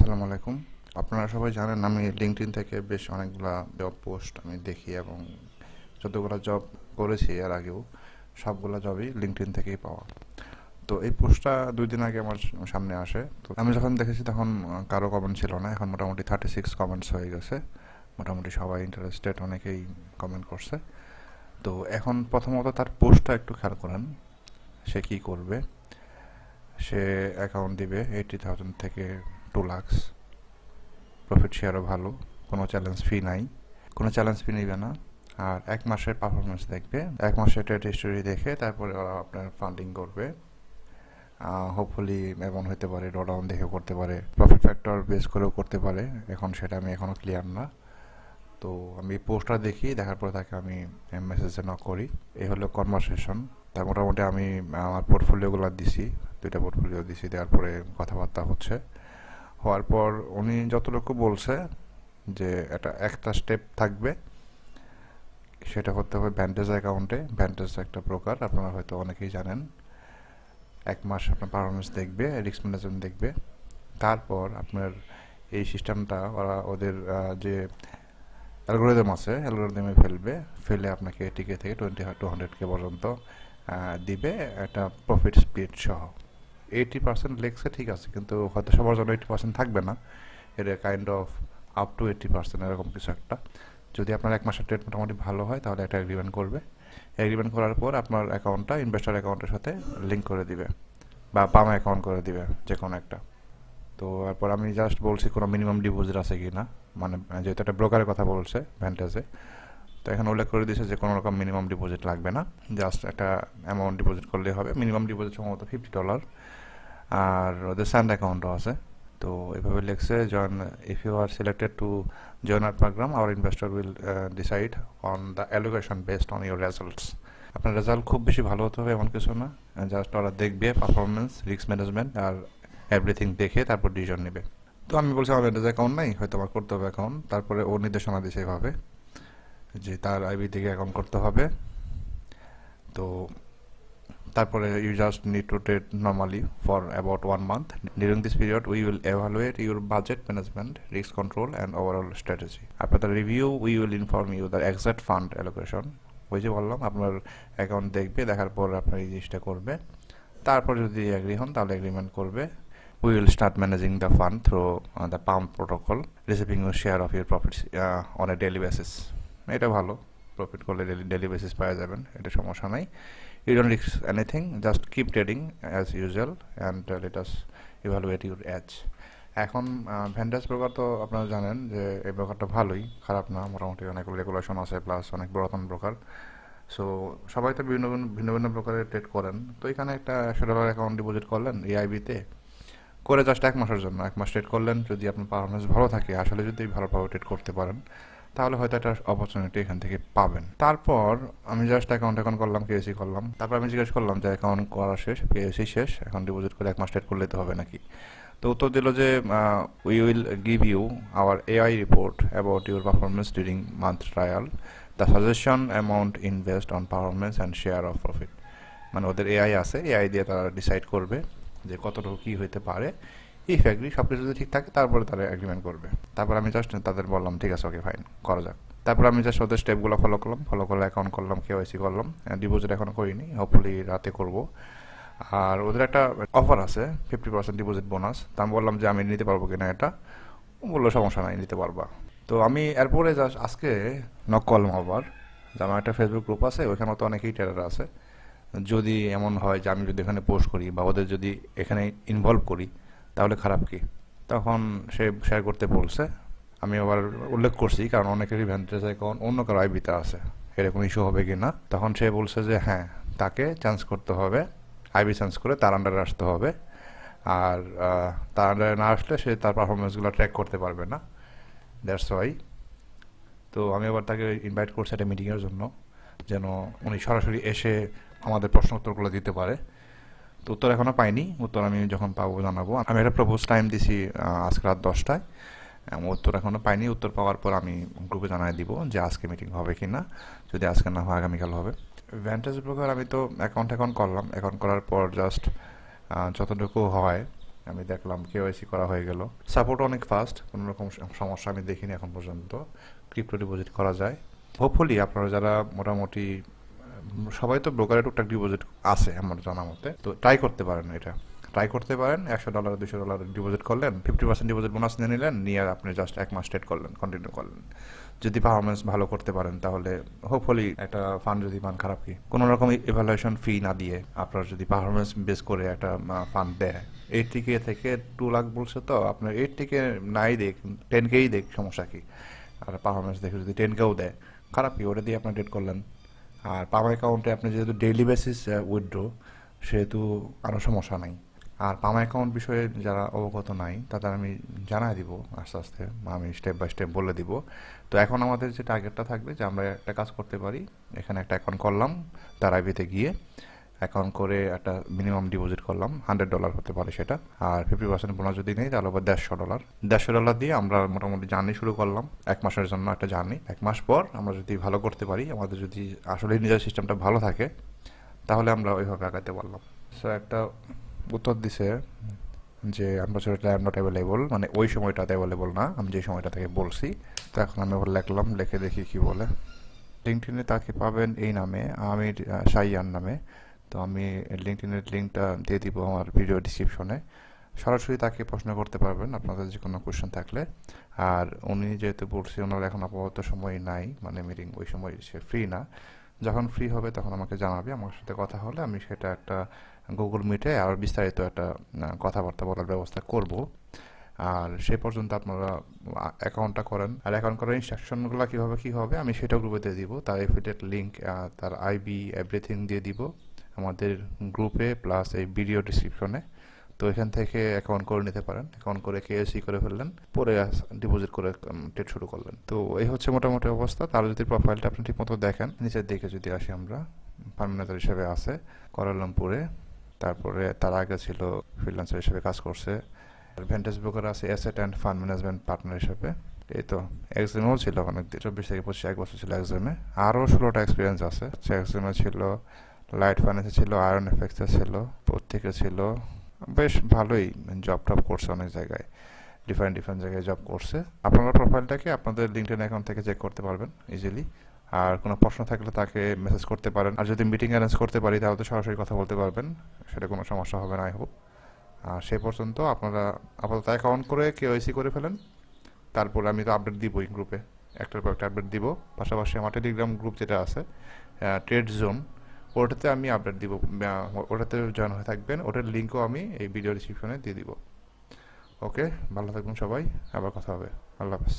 আসসালামু আলাইকুম। আপনারা সবাই জানেন আমি লিঙ্কডইন থেকে বেশ অনেকগুলা জব পোস্ট আমি দেখি এবং যতগুলো জব করেছি এর আগেও সবগুলো জবই লিঙ্কডইন থেকেই পাওয়া। তো এই পোস্টটা 2 দিন আগে আমার সামনে আসে। তো আমি যখন দেখেছি তখন কারো কমেন্ট ছিল না। এখন মোটামুটি 36 কমেন্টস হয়ে গেছে। মোটামুটি সবাই ইন্টারেস্টেড, অনেকেই কমেন্ট করছে। তো এখন প্রথমত তার পোস্টটা একটু খেয়াল করেন, সে কি করবে। সে অ্যাকাউন্ট দিবে 80,000 থেকে 2 লাখ। প্রফিট শেয়ারও ভালো, কোনো চ্যালেঞ্জ ফি নাই, কোনো চ্যালেঞ্জ ফি নেবে না। আর 1 মাসের পারফরমেন্স দেখবে, 1 মাসের ট্রেড হিস্টোরি দেখে তারপরে ওরা আপনার ফান্ডিং করবে। হোপফুলি এমন হতে পারে ড্রডাউন দেখে করতে পারে, প্রফিট ফ্যাক্টর বেস করেও করতে পারে। এখন সেটা আমি এখনও ক্লিয়ার না। তো আমি পোস্টটা দেখি, দেখার পরে তাকে আমি মেসেজে নক করি। এই হলো কনভারসেশন। তার মোটামুটি আমি আমার পোর্টফোলিওগুলো দিছি, 2টা পোর্টফোলিও দিছি, দেওয়ার পরে কথাবার্তা হওয়ার পর উনি যতটুকু বলছে যে একটা স্টেপ থাকবে, সেটা করতে হবে ভ্যান্টেজ অ্যাকাউন্টে। ভ্যান্টেজ একটা ব্রোকার, আপনারা হয়তো অনেকেই জানেন। 1 মাস আপনার পারফরমেন্স দেখবে, রিস্ক ম্যানেজমেন্ট দেখবে। তারপর আপনার এই সিস্টেমটা ওদের যে অ্যালগোরিদম আছে, অ্যালগোরিদমে ফেলে আপনাকে টিকে থেকে 200K পর্যন্ত দিবে, একটা প্রফিট স্প্লিট সহ। 80% লেগছে, ঠিক আছে, কিন্তু হয়তো সবার জন্য 80% থাকবে না। এটা কাইন্ড অফ আপ টু 80% এরকম কিছু একটা। যদি আপনার 1 মাসের ট্রেড মোটামুটি ভালো হয় তাহলে একটা এগ্রিমেন্ট করবে। এগ্রিমেন্ট করার পর আপনার অ্যাকাউন্টটা ইনভেস্টর অ্যাকাউন্টের সাথে লিঙ্ক করে দিবে বা পাম অ্যাকাউন্ট করে দিবে, যে কোনো একটা। তো এরপর আমি জাস্ট বলছি কোনো মিনিমাম ডিপোজিট আছে কি না, মানে যেহেতু একটা ব্রোকারের কথা বলছে ভ্যান্টেজে, তো এখানে উল্লেখ করে দিয়েছে যে কোনো রকম মিনিমাম ডিপোজিট লাগবে না, জাস্ট একটা অ্যামাউন্ট ডিপোজিট করলেই হবে। মিনিমাম ডিপোজিট সম্ভবত $50। আর ওদের স্যান্ড অ্যাকাউন্টও আছে। তো এভাবে লিখছে, join if you are selected to join our program, our investor will decide on the allocation based on your results. আপনার রেজাল্ট খুব বেশি ভালো হতে হবে এমন কিছু না, জাস্ট ওরা দেখবে পারফরমেন্স, রিস্ক ম্যানেজমেন্ট আর এভরিথিং দেখে তারপর ডিসিশন নেবে। তো আমি বলছি আমার ভ্যান্টেজ অ্যাকাউন্ট নাই, হয়তো আমার করতে হবে অ্যাকাউন্ট। তারপরে ও নির্দেশনা দিয়েছে এভাবে যে তার আইবি থেকে অ্যাকাউন্ট করতে হবে। তো তারপরে you just need to trade normally for about 1 month. During this period we will evaluate your budget management, risk control and overall strategy. After the review we will inform you the exact fund allocation. ওই যে বললাম, আপনার account দেখবে, দেখার পর আপনার এই জিনিসটা করবে। তারপর যদি এগ্রি হন তাহলে এগ্রিমেন্ট করবে। We will start managing the fund through the PALM protocol, receiving your share of your profits on a daily basis. এটা ভালো, প্রফিট করলে ডেলি বেসিস পাওয়া যাবেন, এটা সমস্যা নাই। You don't risk anything, just keep trading as usual and let us evaluate your edge. এখন Vantage broker তো আপনারা জানেন যে এই ব্রোকারটা ভালোই, খারাপ না, মোটামুটি অনেক রেগুলেশন আছে, প্লাস অনেক পুরাতন ব্রোকার। সো সবাই তো ভিন্ন ভিন্ন ব্রোকারে ট্রেড করেন। তো এখানে একটা $100 অ্যাকাউন্ট ডিপোজিট করলেন এআইবিতে, করে জাস্ট 1 মাসের জন্য 1 মাস ট্রেড করলেন। যদি আপনার পারফরমেন্স ভালো থাকে, আসলে যদি ভালোভাবে ট্রেড করতে পারেন, তাহলে হয়তো একটা অপরচুনিটি এখান থেকে পাবেন। তারপর আমি জাস্ট অ্যাকাউন্ট করলাম, কেএসি করলাম। তারপর আমি জিজ্ঞেস করলাম যে অ্যাকাউন্ট করা শেষ, কেএসি শেষ, এখন ডিপোজিট করে 1 মাস ট্রেড করলে তো হবে নাকি? তো উত্তর দিল যে we will give you our AI report about your performance during month trial, the suggestion amount invest on performance and share of profit. মানে ওদের এআই আছে, এআই দিয়ে তারা ডিসাইড করবে যে কতটুকু কী হইতে পারে। ইফ অ্যাগ্রি, সব কিছু যদি ঠিক থাকে তারপরে তারা অ্যাগ্রিমেন্ট করবে। তারপর আমি জাস্ট তাদের বললাম ঠিক আছে, ওকে ফাইন, করা যাক। তারপর আমি জাস্ট ওদের স্টেপগুলো ফলো করলে অ্যাকাউন্ট করলাম, কেওয়াইসি করলাম। ডিপোজিট এখনও করিনি, হোপফুলি রাতে করব। আর ওদের একটা অফার আছে 50% ডিপোজিট বোনাস। তা আমি বললাম যে আমি নিতে পারবো কিনা এটা। বললো সমস্যা নাই, নিতে পারবা। তো আমি এরপরে জাস্ট আজকে নক করলাম আবার, যে আমার একটা ফেসবুক গ্রুপ আছে, ওইখানে তো অনেকেই ট্রেডার আছে। যদি এমন হয় যে আমি যদি এখানে পোস্ট করি বা ওদের যদি এখানে ইনভলভ করি তাহলে খারাপ কি? তখন সে শেয়ার করতে বলছে। আমি আবার উল্লেখ করছি, কারণ অনেকেরই ভ্যান্টেজ অ্যাকাউন্ট অন্য কারো আইবিতে আছে, এরকম ইস্যু হবে কি না। তখন সে বলছে যে হ্যাঁ, তাকে চেঞ্জ করতে হবে, আইবি চেঞ্জ করে তার আন্ডারে আসতে হবে। আর তার আন্ডারে না আসলে সে তার পারফরমেন্সগুলো ট্র্যাক করতে পারবে না, দ্যাটস ওয়াই। তো আমি আবার তাকে ইনভাইট করছি একটা মিটিংয়ের জন্য, যেন উনি সরাসরি এসে আমাদের প্রশ্ন উত্তরগুলো দিতে পারে। তো উত্তর এখনও পাইনি, উত্তর আমি যখন পাবো জানাবো। আমি একটা প্রপোজ টাইম দিছি আজকে রাত 10টায়, উত্তর এখনও পাইনি। উত্তর পাওয়ার পর আমি গ্রুপে জানাই দিব যে আজকে মিটিং হবে কি না। যদি আজকে না হয় আগামীকাল হবে। ভ্যান্টেজ ব্রোকার আমি তো অ্যাকাউন্ট করলাম। অ্যাকাউন্ট করার পর জাস্ট যতটুকু হয় আমি দেখলাম কেওয়াইসি করা হয়ে গেল। সাপোর্ট অনেক ফাস্ট, কোনো রকম সমস্যা আমি দেখিনি এখন পর্যন্ত। ক্রিপ্টো ডিপোজিট করা যায়। হোপফুলি আপনারা যারা মোটামুটি সবাই তো ব্রোকারে টুকটাক ডিপোজিট আছে আমার জানা মতে, তো ট্রাই করতে পারেন। এটা ট্রাই করতে পারেন। $100 $200 ডিপোজিট করলেন, 50% ডিপোজিট বোনাস নিয়ে নিলেন, নিয়ে আপনি জাস্ট 1 মাস ট্রেড করলেন, কন্টিনিউ করলেন। যদি পারফরমেন্স ভালো করতে পারেন তাহলে হোপফুলি একটা ফান্ড যদি পান, খারাপ কি, কোনো রকম ইভ্যালুয়েশন ফি না দিয়ে আপনার যদি পারফরমেন্স বেস করে একটা ফান্ড দেয়, 8K থেকে 2 লাখ বলছে, তো আপনার 8K নাই দেখ, 10Kই দেখ, সমস্যা কি? আর পারফরমেন্স দেখে যদি 10Kও দেয়, খারাপ কি? ওটা দিয়ে আপনি ট্রেড করলেন। আর পাম অ্যাকাউন্টে আপনি যেহেতু ডেইলি বেসিস উইথড্র, সেহেতু আরও সমস্যা নাই। আর পাম অ্যাকাউন্ট বিষয়ে যারা অবগত নাই তাদের আমি জানাই দিব আস্তে আস্তে, আমি স্টেপ বাই স্টেপ বলে দিব। তো এখন আমাদের যে টার্গেটটা থাকবে যে আমরা একটা কাজ করতে পারি, এখানে একটা অ্যাকাউন্ট করলাম, তার আইবিতে গিয়ে অ্যাকাউন্ট করে একটা মিনিমাম ডিপোজিট করলাম, $100 হতে পারে সেটা। আর 50% বোনাস যদি নেই তাহলে আবার $150 দিয়ে আমরা মোটামুটি জার্নি শুরু করলাম। 1 মাসের জন্য একটা জার্নি। 1 মাস পর আমরা যদি ভালো করতে পারি, আমাদের যদি আসলে নিজের সিস্টেমটা ভালো থাকে, তাহলে আমরা ওইভাবে আগাতে পারলাম। সো একটা উত্তর দিছে যে unfortunately I am not available, মানে ওই সময়টাতে অ্যাভেলেবল না, আমি যে সময়টা থেকে বলছি। তো এখন আমি আবার লিখলাম, লিখে দেখি কি বলে। লিঙ্কডইনে তাকে পাবেন এই নামে, আমির সাইয়ান নামে। তো আমি লিঙ্কডইনের লিঙ্কটা দিয়ে দিব আমার ভিডিও ডিসক্রিপশনে। সরাসরি তাকে প্রশ্ন করতে পারবেন আপনাদের যে কোনো কোয়েশ্চেন থাকলে। আর উনি যেহেতু বলছি ওনার এখন আপাতত সময় নাই, মানে মিটিং ওই সময় সে ফ্রি না। যখন ফ্রি হবে তখন আমাকে জানাবে, আমার সাথে কথা হলে আমি সেটা একটা গুগল মিটে আর বিস্তারিত একটা কথাবার্তা বলার ব্যবস্থা করব। আর সে পর্যন্ত আপনারা অ্যাকাউন্টটা করেন। আর অ্যাকাউন্ট করার ইনস্ট্রাকশনগুলো কীভাবে কী হবে আমি সেটা গ্রুপে দিয়ে দিব, তার এফিলিয়েট লিঙ্ক, তার আইবি, এভরিথিং দিয়ে দিব আমাদের গ্রুপে, প্লাস এই ভিডিও ডিসক্রিপশনে। তো এখান থেকে অ্যাকাউন্ট করে নিতে পারেন। অ্যাকাউন্ট করে কেএসি করে ফেললেন, পরে ডিপোজিট করে ট্রেড শুরু করলেন। তো এই হচ্ছে মোটামুটি অবস্থা। তার যদি প্রোফাইলটা আপনি ঠিক মতো দেখেন, নিচের দিকে যদি আসি আমরা, ফান্ড ম্যানেজার হিসেবে আছে কুয়ালালামপুরে। তারপরে তার আগে ছিল ফ্রিল্যান্সার হিসেবে কাজ করছে। ভেন্টেজ ব্রোকার আছে asset and fund management partner হিসেবে। এই তো এক্সামেও ছিল অনেক, 24 থেকে 25 1 বছর ছিল এক্সামে। আরও 16টা এক্সপিরিয়েন্স আছে। এক্সামে ছিল, লাইট ফাইন্যান্সে ছিল, আয়রন এফেক্টসে ছিল, প্রত্যেকে ছিল। বেশ ভালোই জব টব করছে অনেক জায়গায়, ডিফারেন্ট জায়গায় জব করছে। আপনারা প্রোফাইলটাকে আপনাদের লিঙ্কডইন অ্যাকাউন্ট থেকে চেক করতে পারবেন ইজিলি। আর কোনো প্রশ্ন থাকলে তাকে মেসেজ করতে পারেন। আর যদি মিটিং অ্যারেঞ্জ করতে পারি তাহলে তো সরাসরি কথা বলতে পারবেন, সেটা কোনো সমস্যা হবে না আই হোপ। আর সেই পর্যন্ত আপনারা আপাতত অ্যাকাউন্ট করে কেওয়াইসি করে ফেলেন। তারপরে আমি তো আপডেট দিবই গ্রুপে, একটার পর একটা আপডেট দিব। পাশাপাশি আমার টেলিগ্রাম গ্রুপ যেটা আছে ট্রেড জোন, ওটাতে আমি আপডেট দিব, ওটাতে জয়েন হয়ে থাকবেন। ওটার লিঙ্কও আমি এই ভিডিও ডিসক্রিপশনে দিয়ে দিব। ওকে, ভালো থাকবেন সবাই, আবার কথা হবে। আল্লাহ হাফেজ।